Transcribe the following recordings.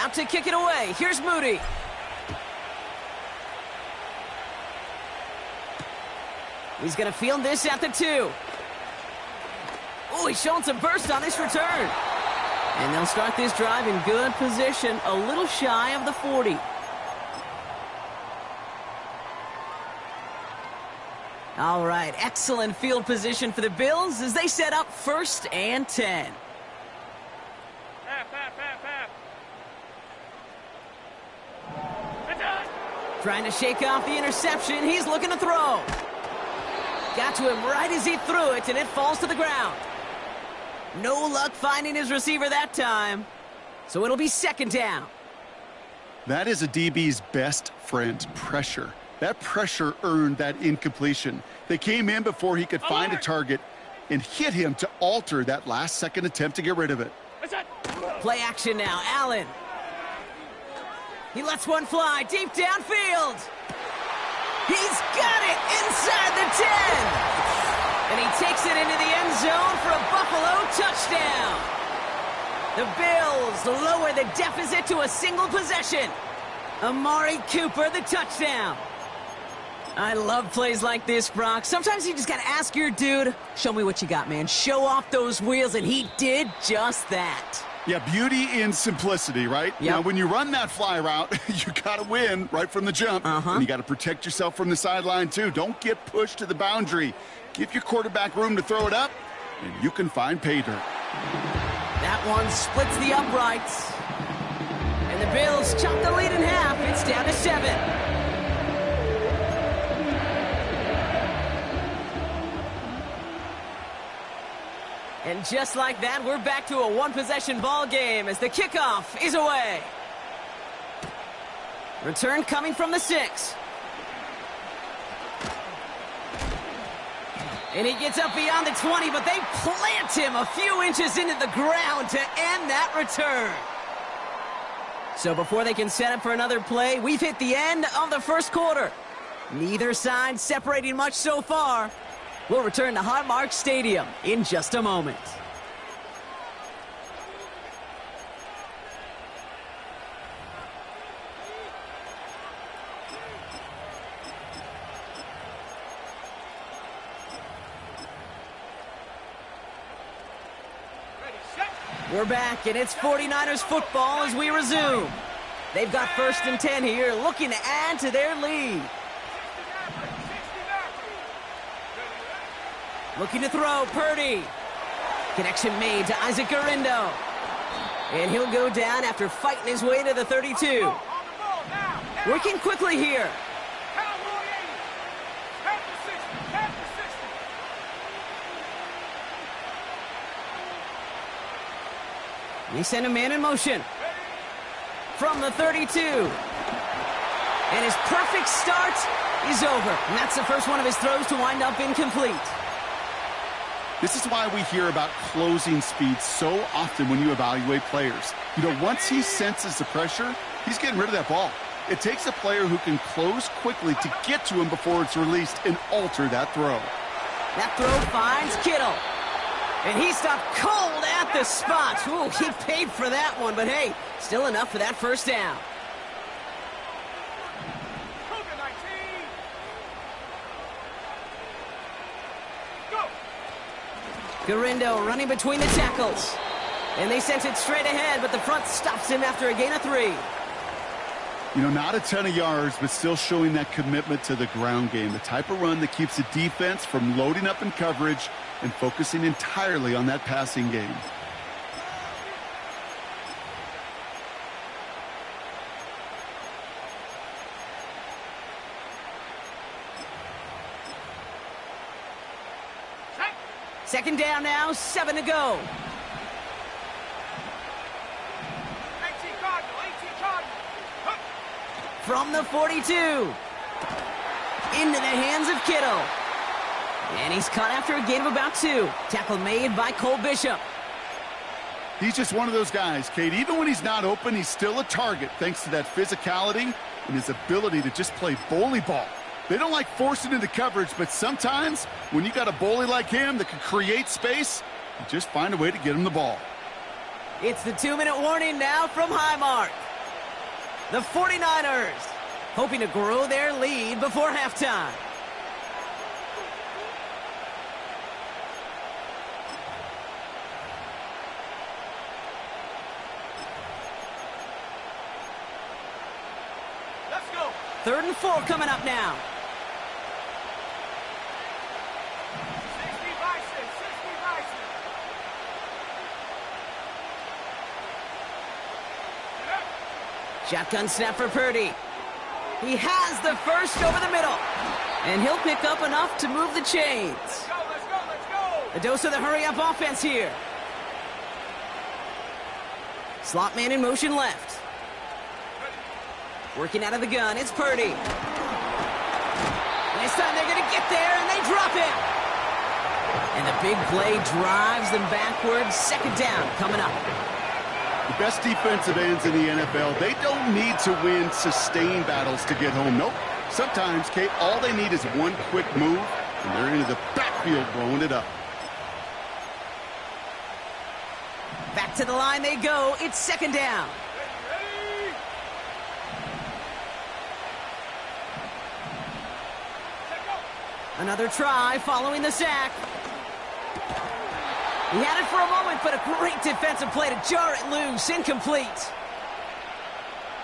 Out to kick it away. Here's Moody. He's going to field this at the 2. Oh, he's showing some burst on this return. And they'll start this drive in good position, a little shy of the 40. All right, excellent field position for the Bills as they set up 1st and 10. Trying to shake off the interception. He's looking to throw. Got to him right as he threw it, and it falls to the ground. No luck finding his receiver that time. So it'll be 2nd down. That is a DB's best friend, pressure. That pressure earned that incompletion. They came in before he could find a target and hit him to alter that last-second attempt to get rid of it. Play action now. Allen. He lets one fly deep downfield. He's got it inside the 10. And he takes it into the end zone for a Buffalo touchdown. The Bills lower the deficit to a single possession. Amari Cooper, the touchdown. I love plays like this, Brock. Sometimes you just got to ask your dude, show me what you got, man. Show off those wheels, and he did just that. Yeah, beauty in simplicity, right? Yep. Now, when you run that fly route, you got to win right from the jump. And you got to protect yourself from the sideline, too. Don't get pushed to the boundary. Give your quarterback room to throw it up, and you can find pay dirt. That one splits the uprights. And the Bills chop the lead in half. It's down to 7. And just like that, we're back to a one-possession ball game as the kickoff is away. Return coming from the 6. And he gets up beyond the 20, but they plant him a few inches into the ground to end that return. So before they can set up for another play, we've hit the end of the first quarter. Neither side separating much so far. We'll return to Highmark Stadium in just a moment. We're back, and it's 49ers football as we resume. They've got 1st and 10 here, looking to add to their lead. Looking to throw, Purdy. Connection made to Isaac Garindo. And he'll go down after fighting his way to the 32. Working quickly here. He sent a man in motion. From the 32. And his perfect start is over. And that's the first one of his throws to wind up incomplete. This is why we hear about closing speed so often when you evaluate players. You know, once he senses the pressure, he's getting rid of that ball. It takes a player who can close quickly to get to him before it's released and alter that throw. That throw finds Kittle. And he stopped cold at the spot. Ooh, he paid for that one, but hey, still enough for that first down. Garindo running between the tackles. And they sent it straight ahead, but the front stops him after a gain of 3. You know, not a ton of yards, but still showing that commitment to the ground game. The type of run that keeps the defense from loading up in coverage and focusing entirely on that passing game. Second down now, 7 to go. 18 Cardinal. From the 42. Into the hands of Kittle. And he's caught after a gain of about 2. Tackle made by Cole Bishop. He's just one of those guys, Kate. Even when he's not open, he's still a target thanks to that physicality and his ability to just play bully ball. They don't like forcing into coverage, but sometimes when you got a bully like him that can create space, you just find a way to get him the ball. It's the 2-minute warning now from Highmark. The 49ers hoping to grow their lead before halftime. Let's go. 3rd and 4 coming up now. 60 Bison, 60 Bison. Shotgun snap for Purdy. He has the first over the middle. And he'll pick up enough to move the chains. Let's go, let's go, let's go. A dose of the hurry-up offense here. Slot man in motion left. Working out of the gun, it's Purdy. This time they're going to get there, and they drop it. And the big play drives them backwards. 2nd down coming up. The best defensive ends in the NFL, they don't need to win sustained battles to get home. Nope. Sometimes, Kate, all they need is one quick move, and they're into the backfield blowing it up. Back to the line they go. It's 2nd down. Ready? Check go. Another try following the sack. He had it for a moment, but a great defensive play to jar it loose. Incomplete.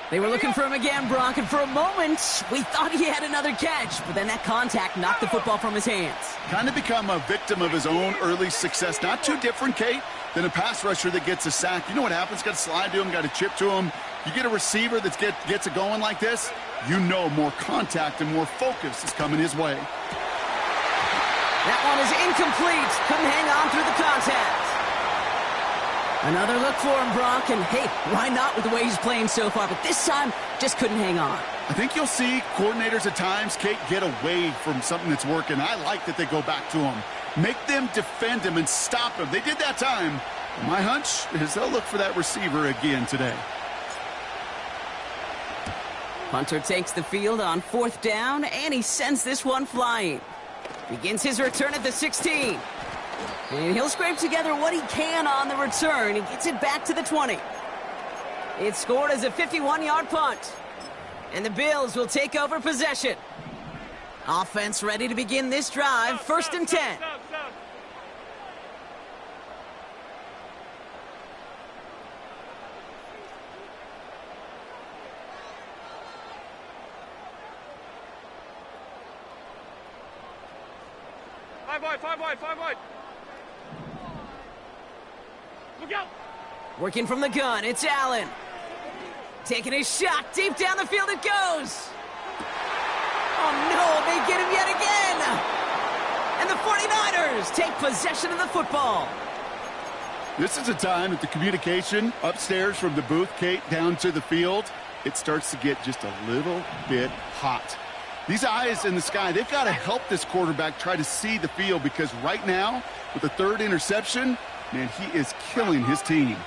They were looking for him again, Brock, and for a moment, we thought he had another catch, but then that contact knocked the football from his hands. Kind of become a victim of his own early success. Not too different, Kate, than a pass rusher that gets a sack. You know what happens? Got to slide to him, got to chip to him. You get a receiver that gets it going like this, you know more contact and more focus is coming his way. That one is incomplete. Couldn't hang on through the contact. Another look for him, Brock, and hey, why not with the way he's playing so far? But this time, just couldn't hang on. I think you'll see coordinators at times, Kate, get away from something that's working. I like that they go back to him. Make them defend him and stop him. They did that time. My hunch is they'll look for that receiver again today. Punter takes the field on 4th down, and he sends this one flying. Begins his return at the 16. And he'll scrape together what he can on the return. He gets it back to the 20. It's scored as a 51-yard punt. And the Bills will take over possession. Offense ready to begin this drive. 1st and 10. Stop. Five wide. Look out. Working from the gun, it's Allen. Taking his shot, deep down the field it goes. Oh no, they get him yet again. And the 49ers take possession of the football. This is a time that the communication upstairs from the booth, Kate, down to the field, it starts to get just a little bit hot. These eyes in the sky, they've got to help this quarterback try to see the field because right now, with the 3rd interception, man, he is killing his team.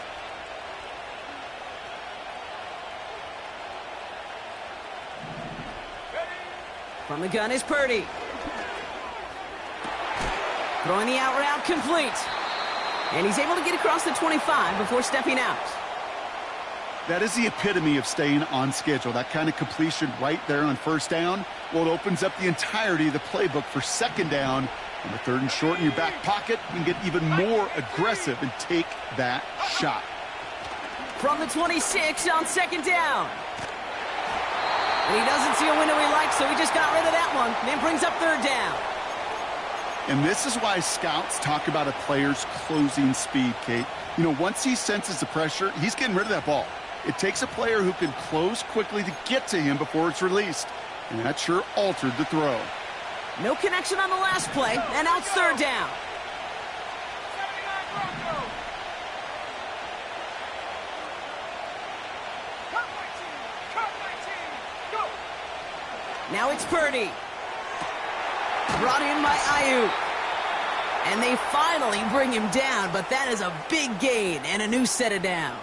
From the gun is Purdy. Throwing the out route complete. And he's able to get across the 25 before stepping out. That is the epitome of staying on schedule. That kind of completion right there on 1st down. Well, it opens up the entirety of the playbook for 2nd down. On the 3rd and short in your back pocket, you can get even more aggressive and take that shot. From the 26 on 2nd down. And he doesn't see a window he likes, so he just got rid of that one. And brings up 3rd down. And this is why scouts talk about a player's closing speed, Kate. You know, once he senses the pressure, he's getting rid of that ball. It takes a player who can close quickly to get to him before it's released. And that sure altered the throw. No connection on the last play, and now it's 3rd down. 79 Broncos. Cut 19. Go. Now it's Purdy. Brought in by Ayuk. And they finally bring him down, but that is a big gain and a new set of downs.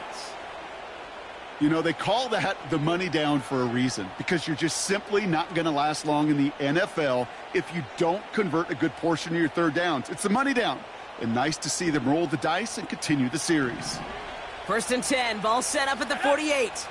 You know, they call that the money down for a reason, because you're just simply not going to last long in the NFL if you don't convert a good portion of your 3rd downs. It's the money down. And nice to see them roll the dice and continue the series. 1st and 10, ball set up at the 48.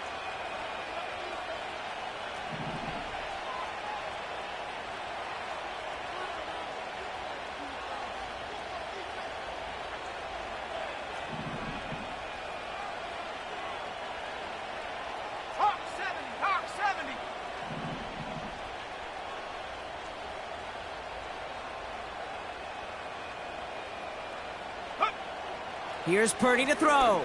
Here's Purdy to throw.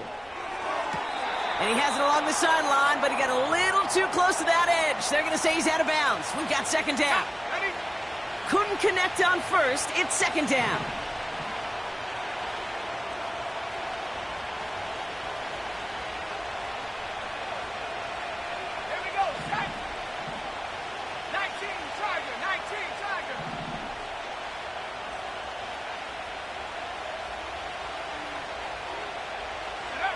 And he has it along the sideline, but he got a little too close to that edge. They're going to say he's out of bounds. We've got second down. Ready? Couldn't connect on first. It's second down. Here we go. Set. 19 Tiger. 19 Tiger. Set up.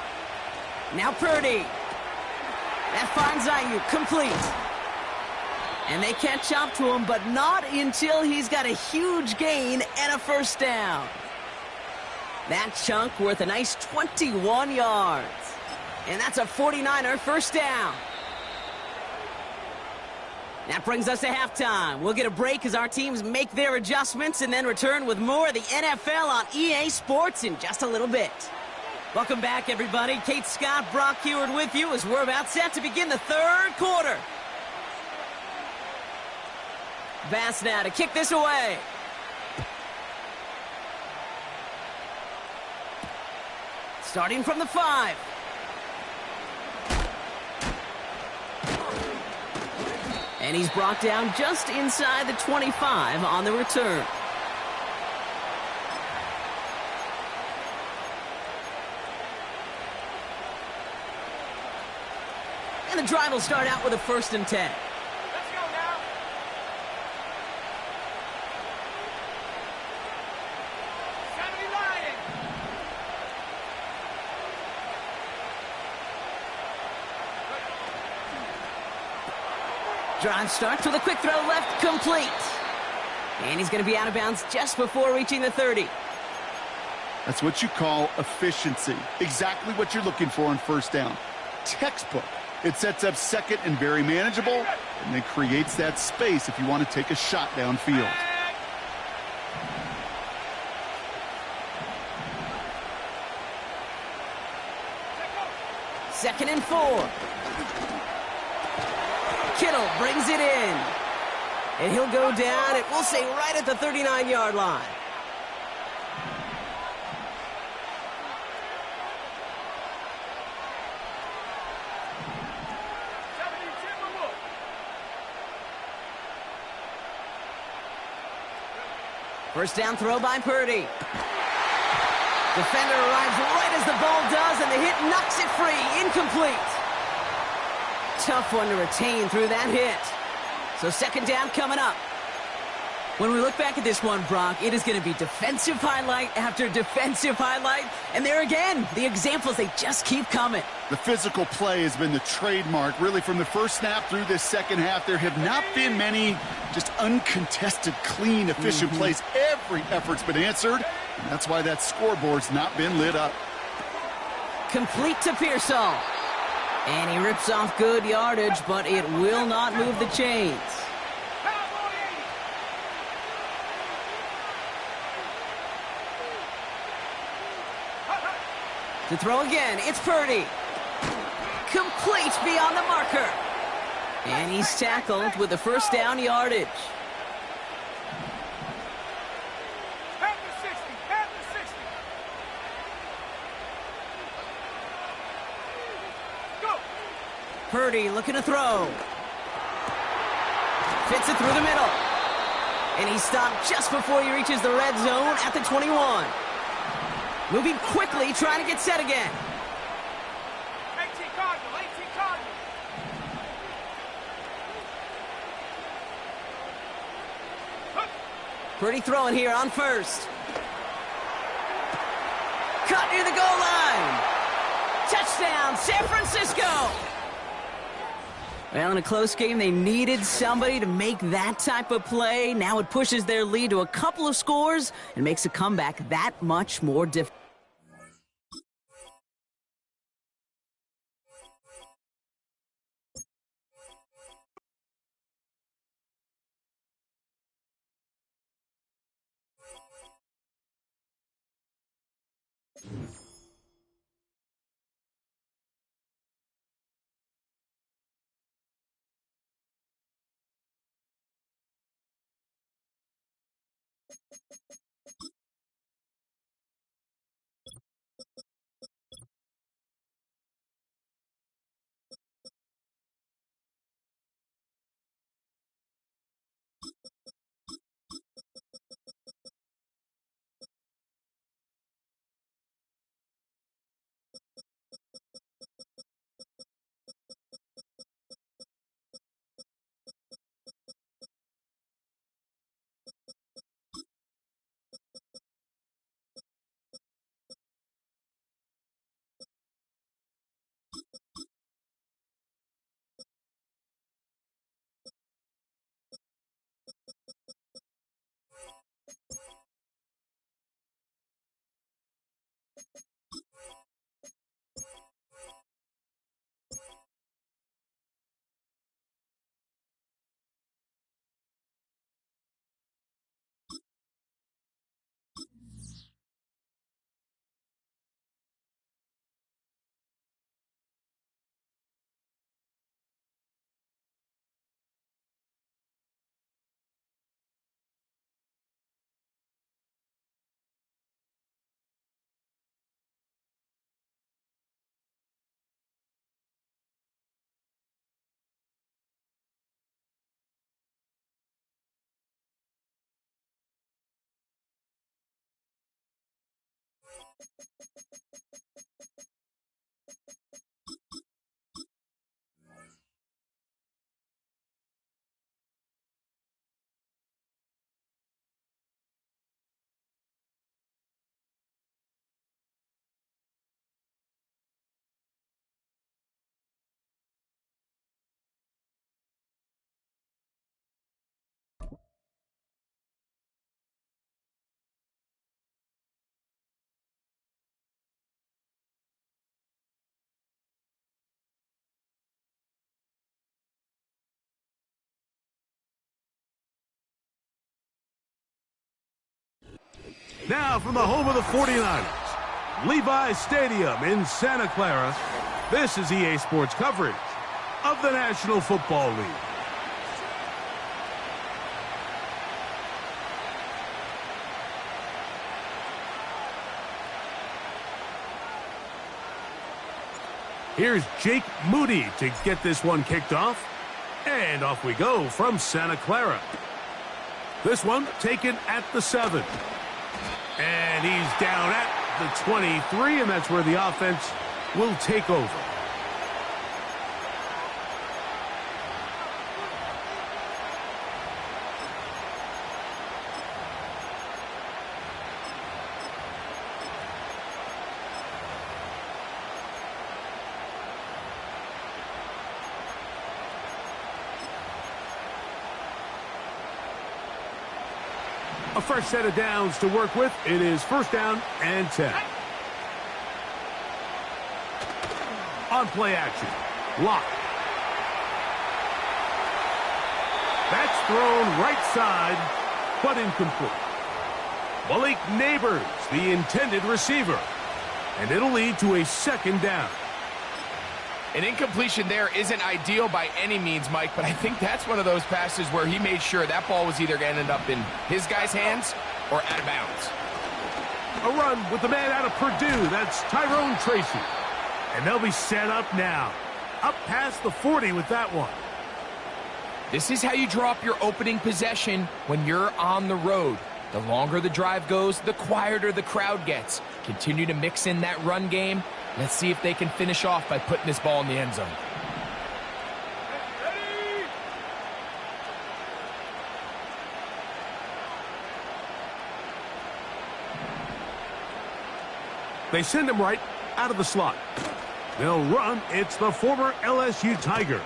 Now Purdy. That finds Ayuk complete. And they catch up to him, but not until he's got a huge gain and a first down. That chunk worth a nice 21 yards. And that's a 49er first down. That brings us to halftime. We'll get a break as our teams make their adjustments and then return with more of the NFL on EA Sports in just a little bit. Welcome back, everybody. Kate Scott, Brock Heward with you as we're about set to begin the third quarter. Bass now to kick this away. Starting from the 5. And he's brought down just inside the 25 on the return. And the drive will start out with a 1st and 10. Let's go now. Sanity lying. Drive starts with a quick throw left, complete. And he's going to be out of bounds just before reaching the 30. That's what you call efficiency. Exactly what you're looking for on first down. Textbook. It sets up second and very manageable, and then creates that space if you want to take a shot downfield. Second and 4. Kittle brings it in. And he'll go down, it will say right at the 39-yard line. First down throw by Purdy. Defender arrives right as the ball does, and the hit knocks it free. Incomplete. Tough one to retain through that hit. So second down coming up. When we look back at this one, Brock, it is going to be defensive highlight after defensive highlight. And there again, the examples, they just keep coming. The physical play has been the trademark, really, from the first snap through this second half. There have not been many just uncontested, clean, efficient plays. Every effort's been answered, and that's why that scoreboard's not been lit up. Complete to Pearsall. And he rips off good yardage, but it will not move the chains. To throw again, it's Purdy. Complete beyond the marker. And he's tackled with the first down yardage. At the 60, at the 60. Go. Purdy looking to throw. Fits it through the middle. And he stopped just before he reaches the red zone at the 21. Moving quickly, trying to get set again. 18 Cardinal, 18 Cardinal. Purdy throwing here on first. Caught near the goal line. Touchdown, San Francisco. Well, in a close game, they needed somebody to make that type of play. Now it pushes their lead to a couple of scores and makes a comeback that much more difficult. Now from the home of the 49ers, Levi Stadium in Santa Clara, this is EA Sports coverage of the National Football League. Here's Jake Moody to get this one kicked off. And off we go from Santa Clara. This one taken at the 7. And he's down at the 23, and that's where the offense will take over. A fresh set of downs to work with. It is first down and 10. On play action. Lock. That's thrown right side, but incomplete. Malik Neighbors, the intended receiver. And it'll lead to a second down. An incompletion there isn't ideal by any means, Mike, but I think that's one of those passes where he made sure that ball was either going to end up in his guy's hands or out of bounds. A run with the man out of Purdue. That's Tyrone Tracy. And they'll be set up now. Up past the 40 with that one. This is how you draw up your opening possession when you're on the road. The longer the drive goes, the quieter the crowd gets. Continue to mix in that run game. Let's see if they can finish off by putting this ball in the end zone. They send him right out of the slot. They'll run. It's the former LSU Tiger.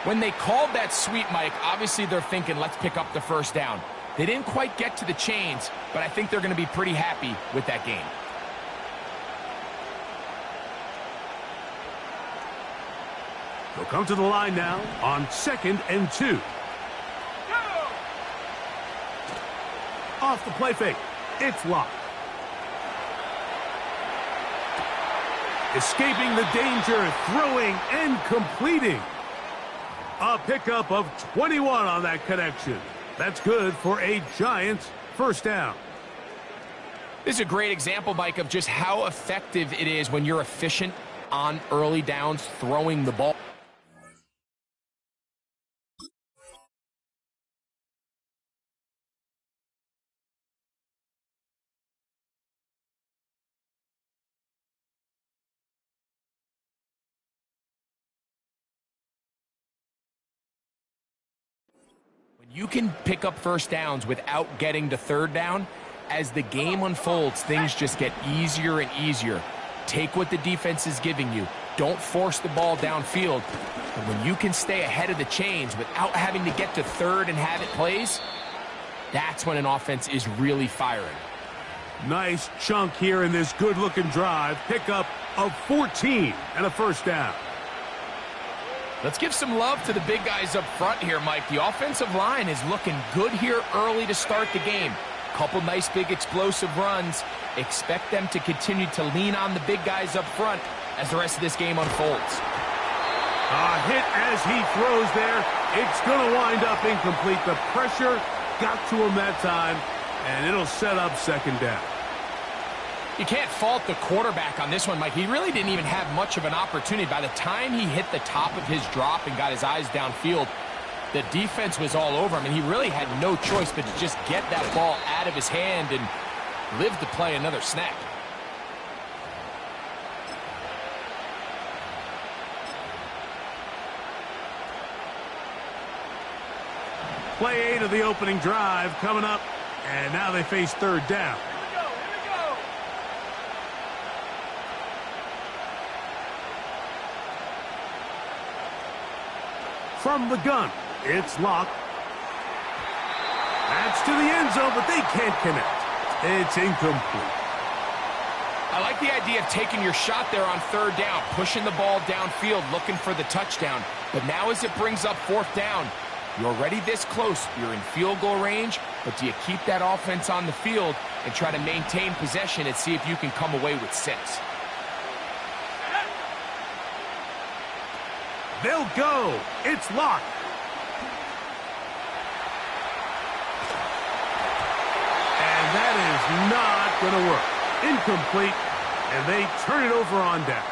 When they called that sweep, Mike, obviously they're thinking, let's pick up the first down. They didn't quite get to the chains, but I think they're going to be pretty happy with that game. They'll come to the line now on 2nd and 2. Off the play fake. It's locked. Escaping the danger, throwing and completing. A pickup of 21 on that connection. That's good for a Giants first down. This is a great example, Mike, of just how effective it is when you're efficient on early downs throwing the ball. You can pick up first downs without getting to third down. As the game unfolds, things just get easier and easier. Take what the defense is giving you. Don't force the ball downfield. And when you can stay ahead of the chains without having to get to third and have it plays, that's when an offense is really firing. Nice chunk here in this good-looking drive. Pickup of 14 and a first down. Let's give some love to the big guys up front here, Mike. The offensive line is looking good here early to start the game. Couple nice big explosive runs. Expect them to continue to lean on the big guys up front as the rest of this game unfolds. A hit as he throws there. It's going to wind up incomplete. The pressure got to him that time, and it'll set up second down. You can't fault the quarterback on this one, Mike. He really didn't even have much of an opportunity. By the time he hit the top of his drop and got his eyes downfield, the defense was all over him, and he really had no choice but to just get that ball out of his hand and live to play another snap. Play 8 of the opening drive coming up, and now they face third down. From the gun, it's Locke. That's to the end zone, but they can't connect. It's incomplete. I like the idea of taking your shot there on third down, pushing the ball downfield, looking for the touchdown. But now as it brings up fourth down, you're already this close. You're in field goal range, but do you keep that offense on the field and try to maintain possession and see if you can come away with 6? They'll go. It's Locke. And that is not going to work. Incomplete, and they turn it over on downs.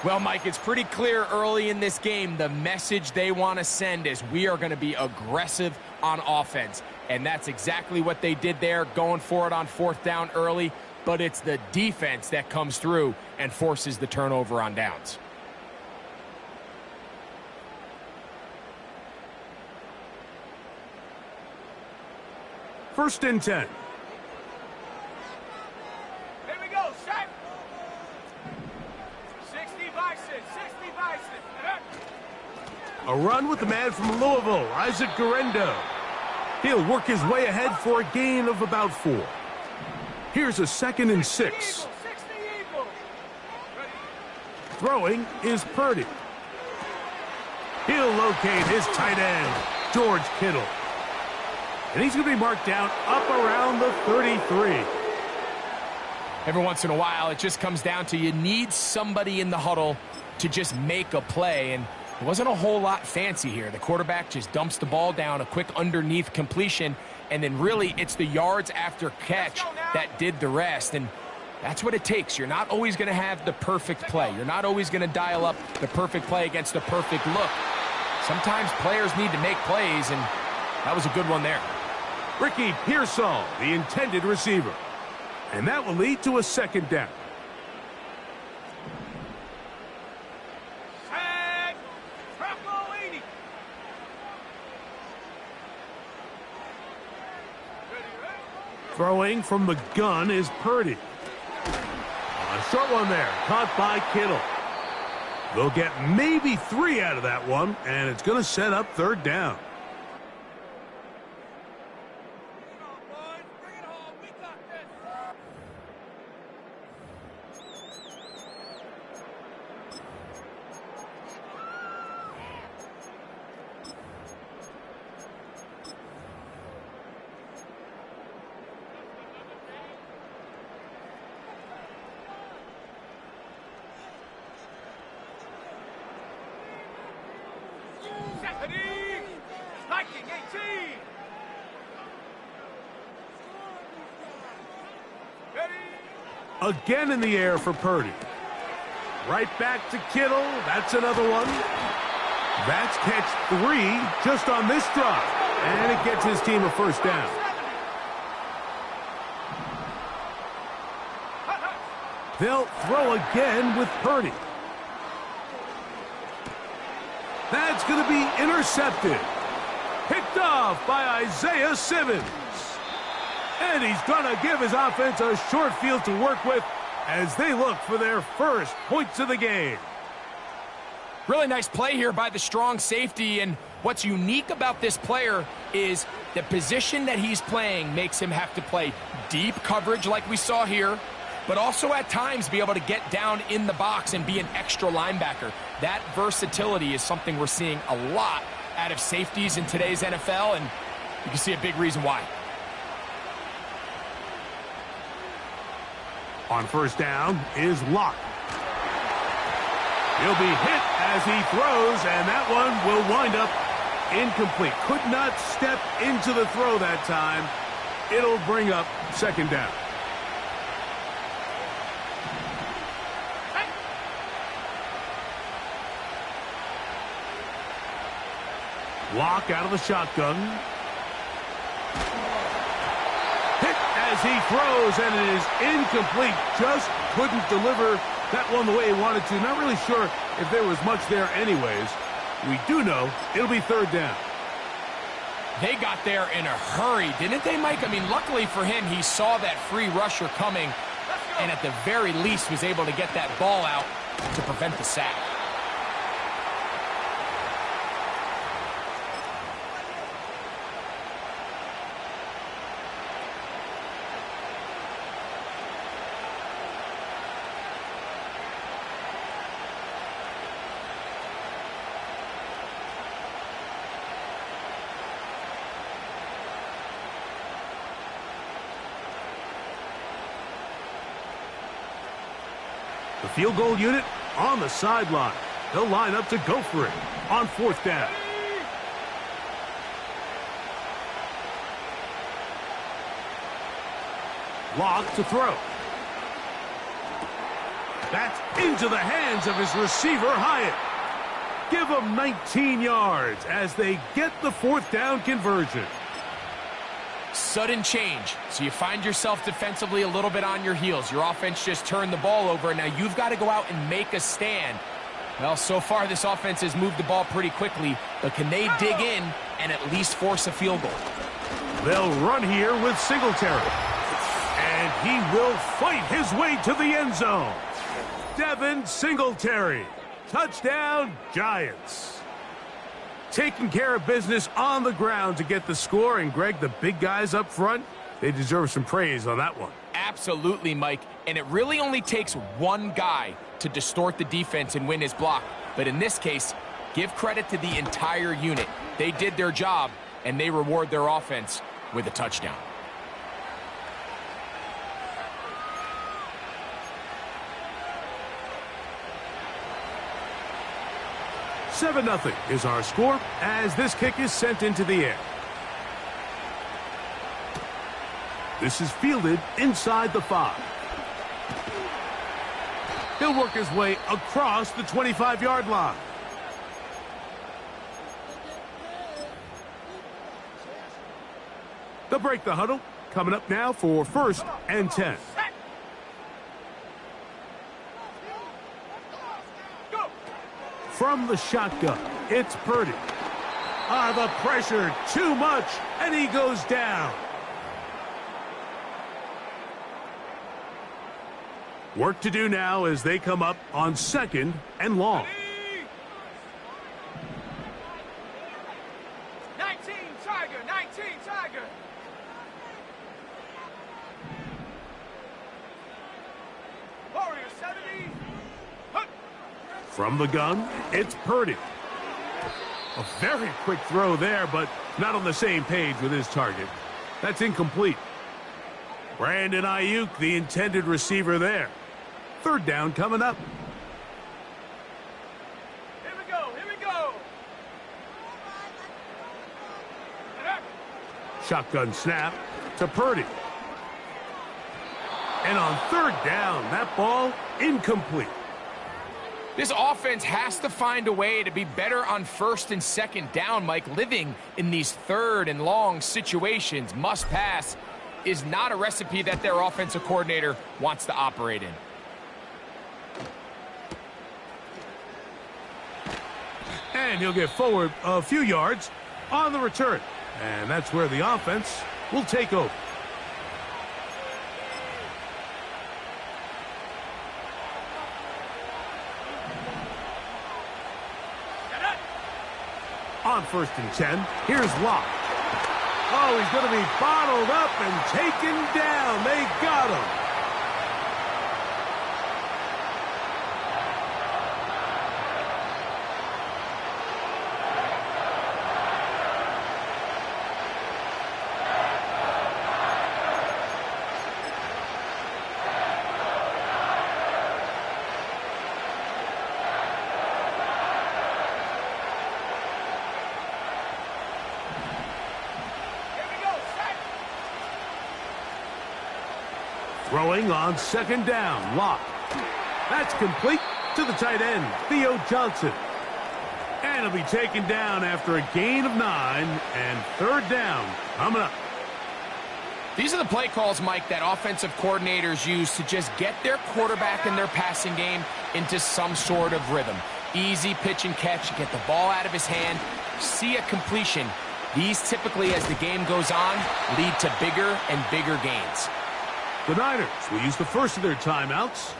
Well, Mike, it's pretty clear early in this game the message they want to send is we are going to be aggressive on offense. And that's exactly what they did there, going for it on fourth down early. But it's the defense that comes through and forces the turnover on downs. First and 10. Here we go, set. 60 Bison, 60 Bison. A run with the man from Louisville, Isaac Guerrero. He'll work his way ahead for a gain of about 4. Here's a 2nd and 6. 60 Eagle. Throwing is Purdy. He'll locate his tight end, George Kittle. And he's going to be marked down up around the 33. Every once in a while, it just comes down to you need somebody in the huddle to just make a play. And it wasn't a whole lot fancy here. The quarterback just dumps the ball down, a quick underneath completion, and then really it's the yards after catch that did the rest. And that's what it takes. You're not always going to have the perfect play. You're not always going to dial up the perfect play against the perfect look. Sometimes players need to make plays, and that was a good one there. Ricky Pearsall, the intended receiver. And that will lead to a second down. Set. Triple 80. Throwing from the gun is Purdy. A short one there, caught by Kittle. They'll get maybe 3 out of that one, and it's going to set up third down. Viking 18. Ready. Again in the air for Purdy. Right back to Kittle. That's another one. That's catch 3 just on this drive. And it gets his team a first down. They'll throw again with Purdy. That's going to be intercepted. Picked off by Isaiah Simmons. And he's going to give his offense a short field to work with as they look for their first points of the game. Really nice play here by the strong safety, and what's unique about this player is the position that he's playing makes him have to play deep coverage like we saw here, but also at times be able to get down in the box and be an extra linebacker. That versatility is something we're seeing a lot out of safeties in today's NFL, and you can see a big reason why. On first down is Locke. He'll be hit as he throws, and that one will wind up incomplete. Could not step into the throw that time. It'll bring up second down. Locke out of the shotgun. Hit as he throws, and it is incomplete. Just couldn't deliver that one the way he wanted to. Not really sure if there was much there anyways. We do know it'll be third down. They got there in a hurry, didn't they, Mike? I mean, luckily for him, he saw that free rusher coming, and at the very least was able to get that ball out to prevent the sack. The field goal unit on the sideline. They'll line up to go for it on fourth down. Locke to throw. That's into the hands of his receiver, Hyatt. Give him 19 yards as they get the fourth down conversion. Sudden change, so you find yourself defensively a little bit on your heels. Your offense just turned the ball over, and now you've got to go out and make a stand. Well, so far this offense has moved the ball pretty quickly, but can they dig in and at least force a field goal? They'll run here with Singletary, and he will fight his way to the end zone. Devin Singletary, touchdown Giants. Taking care of business on the ground to get the score. And, Greg, the big guys up front, they deserve some praise on that one. Absolutely, Mike. And it really only takes one guy to distort the defense and win his block. But in this case, give credit to the entire unit. They did their job, and they reward their offense with a touchdown. Seven 0 is our score as this kick is sent into the air. This is fielded inside the 5. He'll work his way across the 25-yard line. They'll break the huddle. Coming up now for 1st and 10. From the shotgun, it's Purdy. The pressure, too much, and he goes down. Work to do now as they come up on 2nd and long. 19 Tiger, 19 Tiger. Warrior 70. From the gun, it's Purdy. A very quick throw there, but not on the same page with his target. That's incomplete. Brandon Ayuk, the intended receiver there. 3rd down coming up. Here we go, here we go. Shotgun snap to Purdy. And on 3rd down, that ball incomplete. This offense has to find a way to be better on 1st and 2nd down, Mike. Living in these 3rd and long situations, must pass, is not a recipe that their offensive coordinator wants to operate in. And he'll get forward a few yards on the return. And that's where the offense will take over. On 1st and 10, here's Locke. Oh, he's going to be bottled up and taken down. They got him. Throwing on second down, Locke. That's complete to the tight end, Theo Johnson. And he'll be taken down after a gain of 9, and third down coming up. These are the play calls, Mike, that offensive coordinators use to just get their quarterback and their passing game into some sort of rhythm. Easy pitch and catch, get the ball out of his hand, see a completion. These typically, as the game goes on, lead to bigger and bigger gains. The Niners will use the first of their timeouts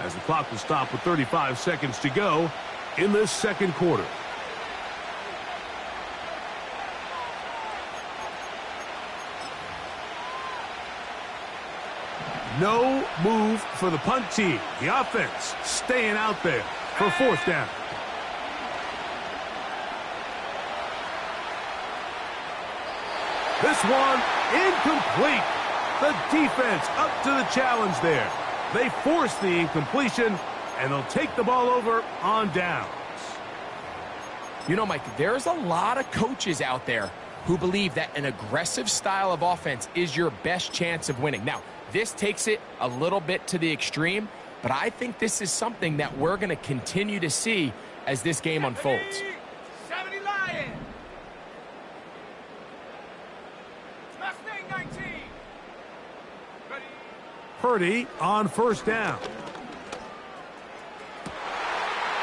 as the clock will stop with 35 seconds to go in this second quarter. No move for the punt team. The offense staying out there for fourth down. This one incomplete. The defense up to the challenge there. They force the incompletion, and they'll take the ball over on downs. You know, Mike, there's a lot of coaches out there who believe that an aggressive style of offense is your best chance of winning. Now, this takes it a little bit to the extreme, but I think this is something that we're going to continue to see as this game unfolds. 70 Lions. Mustang 19. Ready. Purdy on first down.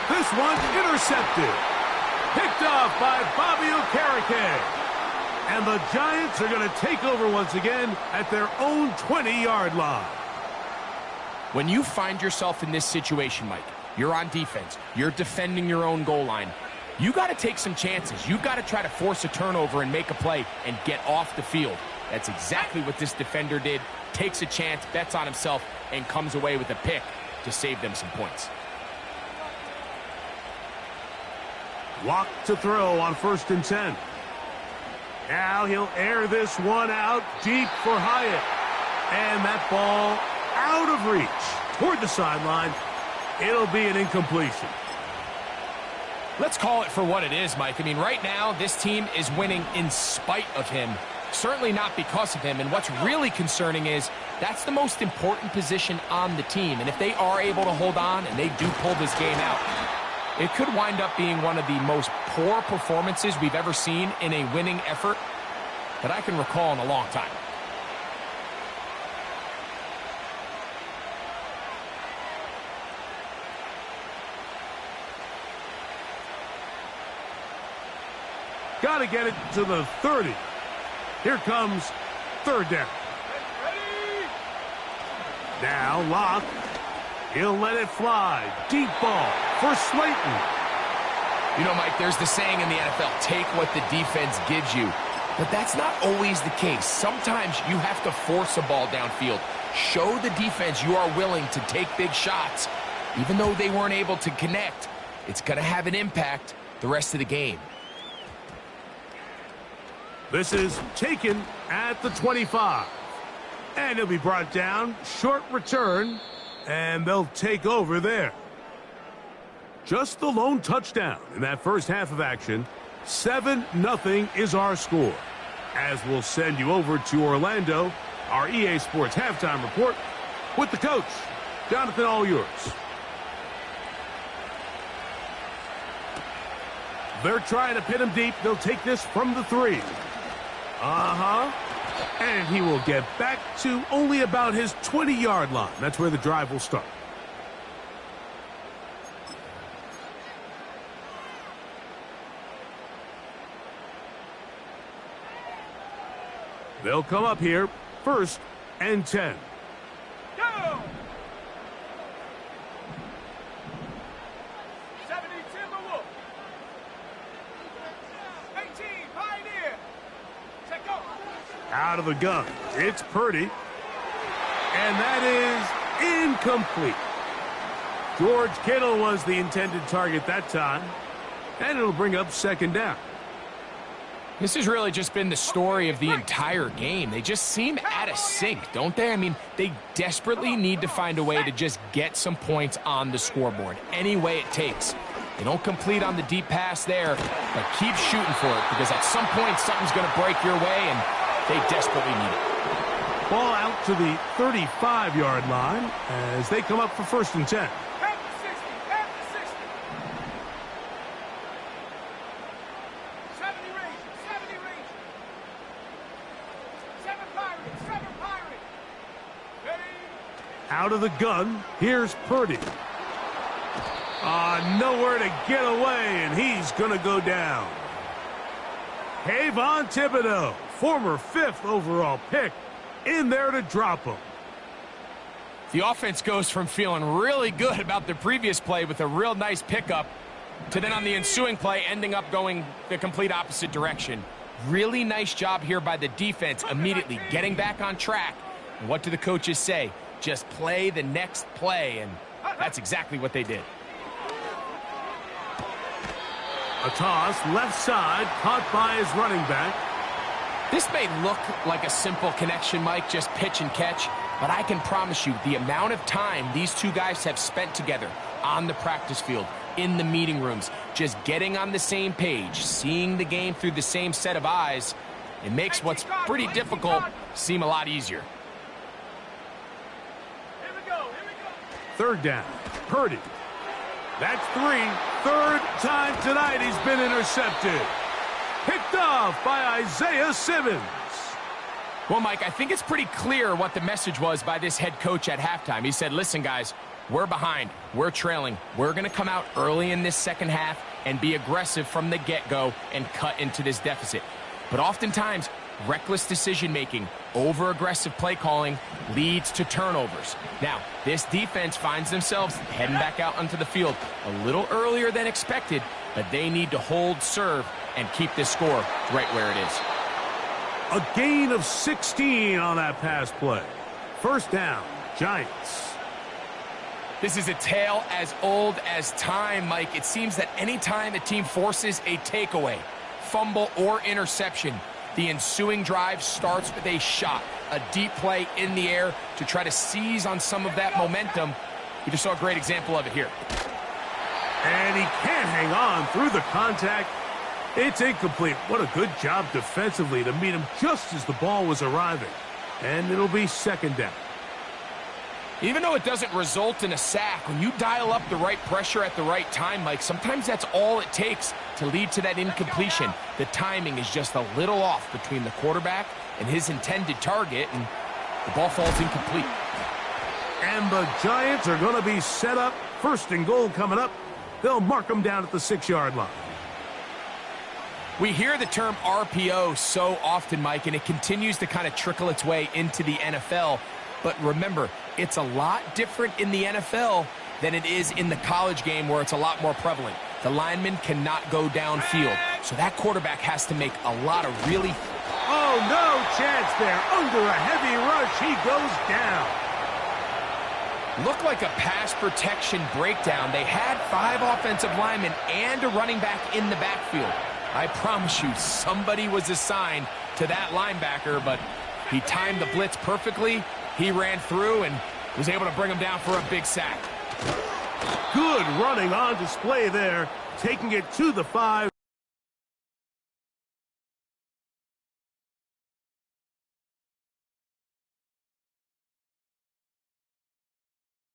This one intercepted. Picked off by Bobby Okereke. And the Giants are going to take over once again at their own 20-yard line. When you find yourself in this situation, Mike, you're on defense, you're defending your own goal line, you got to take some chances. You got to try to force a turnover and make a play and get off the field. That's exactly what this defender did. Takes a chance, bets on himself, and comes away with a pick to save them some points. Walk to throw on 1st and 10. Now he'll air this one out deep for Hyatt. And that ball out of reach toward the sideline. It'll be an incompletion. Let's call it for what it is, Mike. I mean, right now, this team is winning in spite of him. Certainly not because of him. And what's really concerning is that's the most important position on the team. And if they are able to hold on and they do pull this game out, it could wind up being one of the most poor performances we've ever seen in a winning effort that I can recall in a long time. Got to get it to the 30. Here comes third down. Ready. Now Locke. He'll let it fly. Deep ball for Slayton. You know, Mike, there's the saying in the NFL, take what the defense gives you. But that's not always the case. Sometimes you have to force a ball downfield. Show the defense you are willing to take big shots. Even though they weren't able to connect, it's going to have an impact the rest of the game. This is taken at the 25. And he'll be brought down. Short return. And they'll take over there. Just the lone touchdown in that first half of action. 7-0 is our score. As we'll send you over to Orlando, our EA Sports halftime report with the coach. Jonathan, all yours. They're trying to pin him deep. They'll take this from the 3. And he will get back to only about his 20-yard line. That's where the drive will start. They'll come up here, 1st and 10. Go! 70 Timberwolf. 18 Pioneer. Check go. Out of the gun, it's Purdy. And that is incomplete. George Kittle was the intended target that time. And it'll bring up second down. This has really just been the story of the entire game. They just seem out of sync, don't they? I mean, they desperately need to find a way to just get some points on the scoreboard, any way it takes. They don't complete on the deep pass there, but keep shooting for it, because at some point something's going to break your way, and they desperately need it. Ball out to the 35-yard line as they come up for 1st and 10. Out of the gun, here's Purdy. Nowhere to get away, and he's going to go down. Kayvon Thibodeau, former 5th overall pick, in there to drop him. The offense goes from feeling really good about the previous play with a real nice pickup to then on the ensuing play ending up going the complete opposite direction. Really nice job here by the defense immediately getting back on track. And what do the coaches say? Just play the next play, and that's exactly what they did. A toss, left side, caught by his running back. This may look like a simple connection, Mike, just pitch and catch, but I can promise you the amount of time these two guys have spent together on the practice field, in the meeting rooms, just getting on the same page, seeing the game through the same set of eyes, it makes what's pretty difficult seem a lot easier. 3rd down, Purdy. That's 3. 3rd time tonight he's been intercepted. Picked off by Isaiah Simmons. Well, Mike, I think it's pretty clear what the message was by this head coach at halftime. He said, listen, guys, we're behind. We're trailing. We're going to come out early in this second half and be aggressive from the get-go and cut into this deficit. But oftentimes, reckless decision-making, over-aggressive play calling leads to turnovers. Now, this defense finds themselves heading back out onto the field a little earlier than expected, but they need to hold serve and keep this score right where it is. A gain of 16 on that pass play. 1st down, Giants. This is a tale as old as time, Mike. It seems that any time a team forces a takeaway, fumble, or interception, the ensuing drive starts with a shot, a deep play in the air to try to seize on some of that momentum. We just saw a great example of it here. And he can't hang on through the contact. It's incomplete. What a good job defensively to meet him just as the ball was arriving. And it'll be 2nd down. Even though it doesn't result in a sack, when you dial up the right pressure at the right time, Mike, sometimes that's all it takes to lead to that incompletion. The timing is just a little off between the quarterback and his intended target, and the ball falls incomplete. And the Giants are going to be set up. 1st and goal coming up. They'll mark them down at the 6-yard line. We hear the term RPO so often, Mike, and it continues to kind of trickle its way into the NFL. But remember, it's a lot different in the NFL than it is in the college game where it's a lot more prevalent. The lineman cannot go downfield, so that quarterback has to make a lot of really... Oh, no chance there. Under a heavy rush, he goes down. Looked like a pass protection breakdown. They had 5 offensive linemen and a running back in the backfield. I promise you, somebody was assigned to that linebacker, but he timed the blitz perfectly. He ran through and was able to bring him down for a big sack. Good running on display there, taking it to the 5.